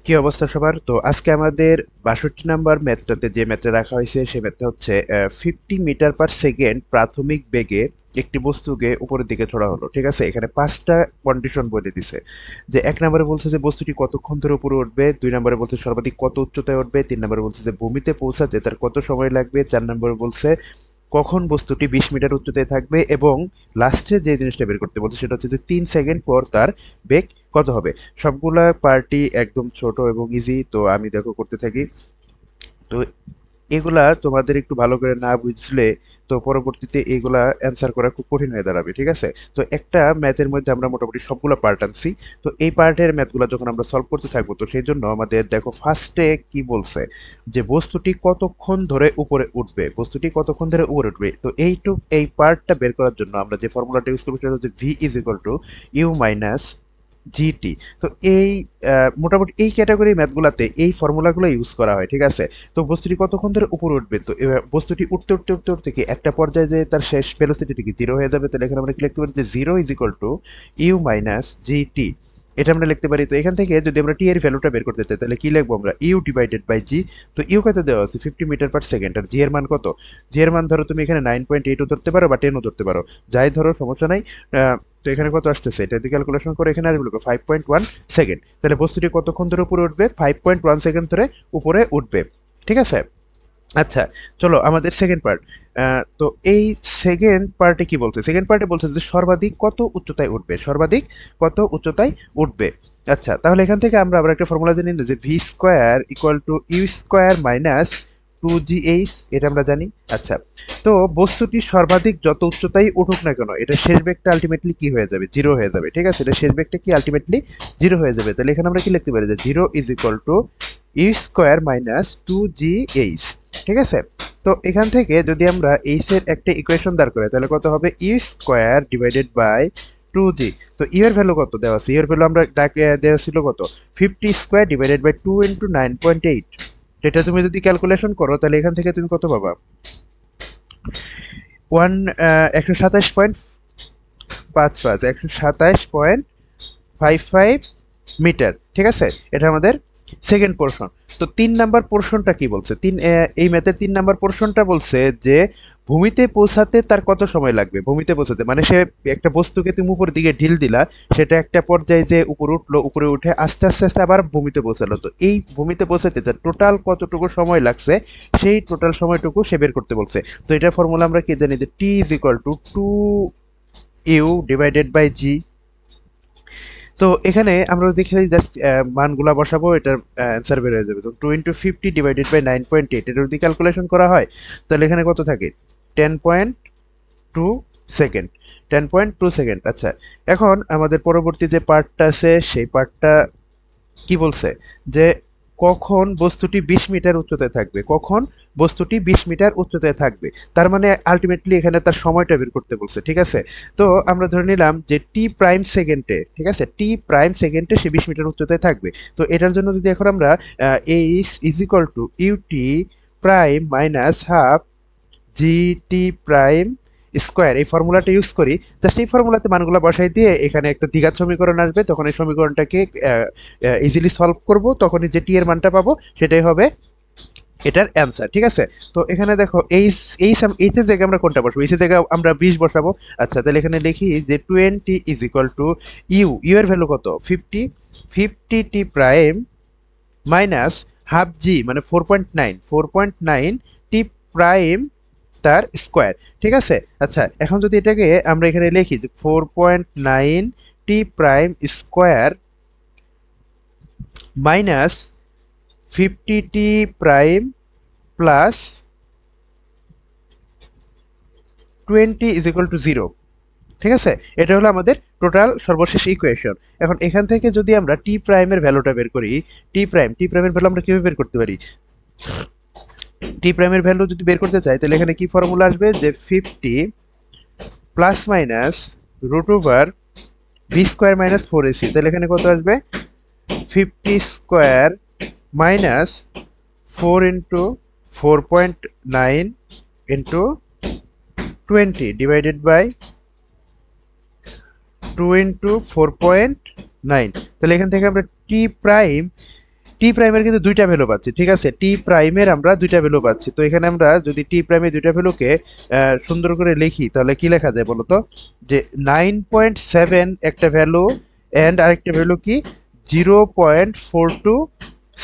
কি অবস্থা সবার? তো আজকে আমাদের ৬২ নাম্বার ম্যাথটাতে যে ম্যাথটা রাখা হয়েছে সেই ম্যাথটা হচ্ছে 50 মিটার পার সেকেন্ড প্রাথমিক বেগে একটি বস্তুকে উপরের দিকে ছোড়া হলো। ঠিক আছে, এখানে পাঁচটা কন্ডিশন বলে দিছে। যে এক নম্বরে বলছে যে বস্তুটি কতক্ষণ ধরে উপরে উঠবে, দুই নম্বরে বলছে সর্বাধিক কত উচ্চতায় উঠবে, তিন নম্বরে বলছে যে ভূমিতে পৌঁছাতে তার কত সময় লাগবে, চার নম্বরে বলছে কখন বস্তুটি ২০ মিটার উচ্চতায় থাকবে, এবং লাস্টে যে জিনিসটা বের করতে বলছে সেটা হচ্ছে যে ৩ সেকেন্ড পর তার বেগ কত হবে। সবগুলা পার্টি একদম ছোট এবং ইজি, তো আমি দেখো করতে থাকি। তো এগুলা তোমাদের একটু ভালো করে না বুঝলে তো পরবর্তীতে এগুলা অ্যান্সার করা খুব কঠিন হয়ে দাঁড়াবে। ঠিক আছে, তো একটা ম্যাথের মধ্যে আমরা মোটামুটি সবগুলো পার্ট আনছি। তো এই পার্টের ম্যাথগুলো যখন আমরা সলভ করতে থাকবো, তো সেই জন্য আমাদের দেখো ফার্স্টে কি বলছে যে বস্তুটি কতক্ষণ ধরে উপরে উঠবে, বস্তুটি কতক্ষণ ধরে উপরে উঠবে। তো এই পার্টটা বের করার জন্য আমরা যে ফর্মুলাটা ইউজ করবো সেটা হচ্ছে v is equal to u minus g t. তো এই মোটামুটি এই ক্যাটাগরি ম্যাথগুলাতে এই ফর্মুলাগুলো ইউজ করা হয়। ঠিক আছে, তো বস্তুটি কতক্ষণ ধরে উপরে উঠবে, তো এবার বস্তুটি উঠতে উঠতে উঠতে উঠতে কি একটা পর্যায়ে যে তার শেষ ভেলোসিটি কি জিরো হয়ে যাবে। তাহলে এখানে আমরা কি লিখতে পারি যে zero is equal to u minus g t, এটা আমরা লিখতে পারি। তো এখান থেকে যদি আমরা টি এর ভ্যালুটা বের করতে চাই তাহলে কি লিখবো আমরা, ইউ ডিভাইডেড বাই জি। তো ইউ কত দেওয়া আছে 50 মিটার পার সেকেন্ড, আর জি এর মান কত, জি এর মান ধরো তুমি এখানে 9.8ও ধরতে পারো বা 10ও ধরতে পারো, যাই ধরো সমস্যা নাই। তো এখানে কত আসতেছে এটা যদি ক্যালকুলেশন করে এখানে আসবে 5.1 সেকেন্ড। তাহলে বস্তুটি কতক্ষণ ধরে উপরে উঠবে, 5.1 সেকেন্ড ধরে উপরে উঠবে। ঠিক আছে, আচ্ছা, চলো আমাদের সেকেন্ড পার্ট। তো এই সেকেন্ড পার্টে কি বলছে, সেকেন্ড পার্টে বলছে যে সর্বাধিক কত উচ্চতায় উঠবে, সর্বাধিক কত উচ্চতায় উঠবে। আচ্ছা, তাহলে এখান থেকে আমরা আবার একটা ফর্মুলা জানি না যে v square equal to u square minus 2gh, এটা আমরা জানি। আচ্ছা, তো বস্তুটি সর্বাধিক যত উচ্চতায় উঠুক না কেন এটা শেষ বেগটা আলটিমেটলি কি হয়ে যাবে, জিরো হয়ে যাবে। ঠিক আছে, এটা শেষ বেগটা কি আলটিমেটলি জিরো হয়ে যাবে। তাহলে এখানে আমরা কি লিখতে পারি যে zero is equal to u square minus 2gh। ঠিক আছে, তো এখান থেকে যদি আমরা এইচ এর একটা ইকুয়েশন দাঁড় করি তাহলে কত হবে, you square divided by 2g। তো ইউ এর ভ্যালু কত দেওয়া আছে, ইউ এর ভ্যালু আমরা দেওয়া ছিল কত, 50 স্কোয়ার ডিভাইডেড বাই 2 ইন্টু 9.8। এটা তুমি যদি ক্যালকুলেশন করো তাহলে এখান থেকে তুমি কত পাবা, 127.55, 127.55 মিটার। ঠিক আছে, এটা আমাদের সেকেন্ড পোর্শন। তো 3 নাম্বার পোর্শনটা কি বলছে, এই ম্যাথের 3 নাম্বার পোর্শনটা বলছে যে ভূমিতে পৌঁছাতে তার কত সময় লাগবে, ভূমিতে পৌঁছাতে মানে সে একটা বস্তুকে তুমি উপরের দিকে ঢিল দিলা, সেটা একটা পর্যায়ে যে উপরে উঠলো, উপরে উঠে আস্তে আস্তে আস্তে আবার ভূমিতে পৌঁছালো। তো এই ভূমিতে পৌঁছাতে তার টোটাল কতটুকু সময় লাগছে সেই টোটাল সময়টুকু সে বের করতে বলছে। তো এটার ফর্মুলা আমরা কি জানি যে T is equal to 2 U divided by G. তো এখানে আমরা যদি এখানে জাস্ট মানগুলা বসাবো, এটার অ্যান্সার বের হয়ে যাবে। তো 2 × 50 ডিভাইডেড বাই 9.8, এটা যদি ক্যালকুলেশন করা হয় তাহলে এখানে কত থাকে, 10.2 সেকেন্ড, 10.2 সেকেন্ড। আচ্ছা, এখন আমাদের পরবর্তী যে পার্টটা আছে সেই পার্টটা কি বলছে যে কখন বস্তুটি 20 মিটার উচ্চতায় থাকবে, কখন বস্তুটি 20 মিটার উচ্চতায় থাকবে। তার মানে আলটিমেটলি এখানে তার সময়টা বের করতে বলছে। ঠিক আছে, তো আমরা ধরে নিলাম যে টি প্রাইম সেকেন্ডে, ঠিক আছে, টি প্রাইম সেকেন্ডে সে 20 মিটার উচ্চতায় থাকবে। তো এটার জন্য যদি এখন আমরা h is equal to u t prime minus half g t prime square এই ফর্মুলাটা ইউজ করি, জাস্ট এই ফর্মুলাতে মানগুলো বসাই দিয়ে এখানে একটা দ্বিঘাত সমীকরণ আসবে, তখন এই সমীকরণটাকে ইজিলি সলভ করব, তখনই যে টি এর মানটা পাবো সেটাই হবে এটার অ্যান্সার। ঠিক আছে, তো এখানে দেখো এইচ এর জায়গায় আমরা কোনটা বসাবো, এইচ এর জায়গায় আমরা 20 বসাবো। আচ্ছা, তাহলে এখানে লিখি যে 20 ইজ ইকুয়াল টু ইউ এর ভ্যালু কত, 50, 50 টি প্রাইম মাইনাস হাফ জি মানে 4.9 টি প্রাইম তার স্কোয়ার। ঠিক আছে, আচ্ছা এখন যদি এটাকে আমরা এখানে লিখি যে 4.9 T prime square minus 50 T prime plus 20 is equal to 0। ঠিক আছে, এটা হলো আমাদের টোটাল সর্বশেষ ইকুয়েশন। এখন এখান থেকে যদি আমরা টি প্রাইমের ভ্যালুটা বের করি, টি প্রাইমের ভ্যালু আমরা কিভাবে বের করতে পারি, টি প্রাইমের ভ্যালু যদি বের করতে চাই তাহলে এখানে কি ফর্মুলা আসবে যে 50 plus minus root over b square minus 4ac। তাহলে এখানে কত আসবে, 50 square minus 4 into 4.9 into 20 divided by 2 into 4.9। তাহলে এখান থেকে আমরা টি প্রাইম টি প্রাইমের কিন্তু দুইটা ভ্যালু পাচ্ছি, ঠিক আছে, টি প্রাইমের আমরা দুইটা ভ্যালু পাচ্ছি। তো এখানে আমরা যদি টি প্রাইমের দুইটা ভ্যালুকে সুন্দর করে লিখি তাহলে কি লেখা যায় বলো তো, যে 9.7 একটা ভ্যালু অ্যান্ড আরেকটা ভ্যালু কি 0.42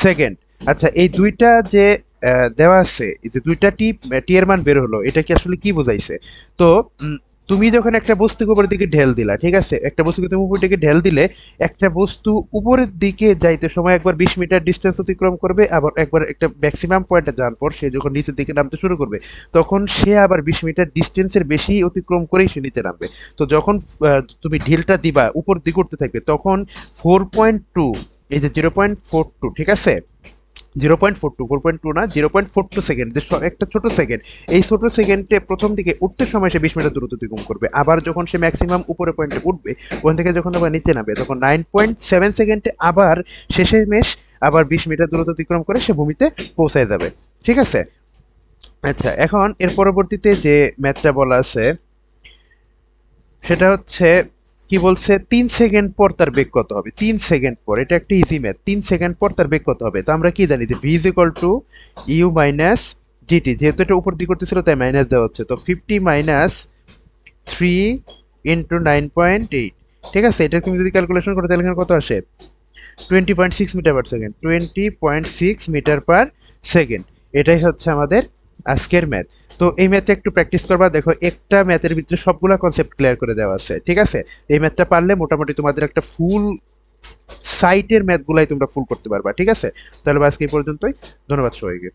সেকেন্ড। আচ্ছা, এই দুইটা যে দেওয়া আছে, এই যে দুইটা টি টি এর মান বের হলো, এটা কি আসলে কি বোঝাইছে? তো তুমি যখন একটা বস্তুকে উপরের দিকে ঢেল দিলা, ঠিক আছে, একটা বস্তুকে তুমি উপরের দিকে ঢেল দিলে একটা বস্তু উপরের দিকে যাইতে সময় একবার 20 মিটার ডিস্টেন্স অতিক্রম করবে, আবার একবার একটা ম্যাক্সিমাম পয়েন্টে যাওয়ার পর সে যখন নিচের দিকে নামতে শুরু করবে তখন সে আবার 20 মিটার ডিস্টেন্সের বেশি অতিক্রম করেই সে নিচে নামবে। তো যখন তুমি ঢিলটা দিবা উপর দিকে উঠতে থাকবে তখন 4.2, এই যে 0.42, ঠিক আছে, 0.42 না, 0.42 সেকেন্ড, যে একটা ছোট সেকেন্ড, এই ছোট সেকেন্ডে প্রথম দিকে উঠতে সময় সে 20 মিটার দূরত্ব অতিক্রম করবে, আবার যখন সে ম্যাক্সিমাম উপরে পয়েন্টে উঠবে ওখান থেকে যখন আবার নিচে নামবে তখন 9.7 সেকেন্ডে আবার শেষে মেশ আবার 20 মিটার দূরত্ব অতিক্রম করে সে ভূমিতে পৌঁছায় যাবে, ঠিক আছে। আচ্ছা, এখন এর পরবর্তীতে যে ম্যাথটা বলা আছে সেটা হচ্ছে কি বলছে, 3 সেকেন্ড পর তার বেগ কত হবে, 3 সেকেন্ড পর, এটা একটা ইজি ম্যাথ, 3 সেকেন্ড পর তার বেগ কত হবে। তো আমরা কি জানি যে v is equal to u minus g t, যেহেতু এটা উপর দিকে করতেছিল তাই মাইনাস দেওয়া হচ্ছে, তো 50 - 3 × 9.8, ঠিক আছে, এটা তুমি যদি ক্যালকুলেশন করো তাহলে এখানে কত আসে, 20.6 metre per second, 20.6 metre per second. এটাই হচ্ছে আমাদের আজকের ম্যাথ। তো এই ম্যাথটা একটু প্র্যাকটিস করবা, দেখো একটা ম্যাথের ভিতরে সবগুলা কনসেপ্ট ক্লিয়ার করে দেওয়া আছে, ঠিক আছে। এই ম্যাথটা পারলে মোটামুটি তোমাদের একটা ফুল সাইটের ম্যাথগুলাই তোমরা ফুল করতে পারবা, ঠিক আছে। তাহলে আজকে এই পর্যন্তই, ধন্যবাদ সবাইকে।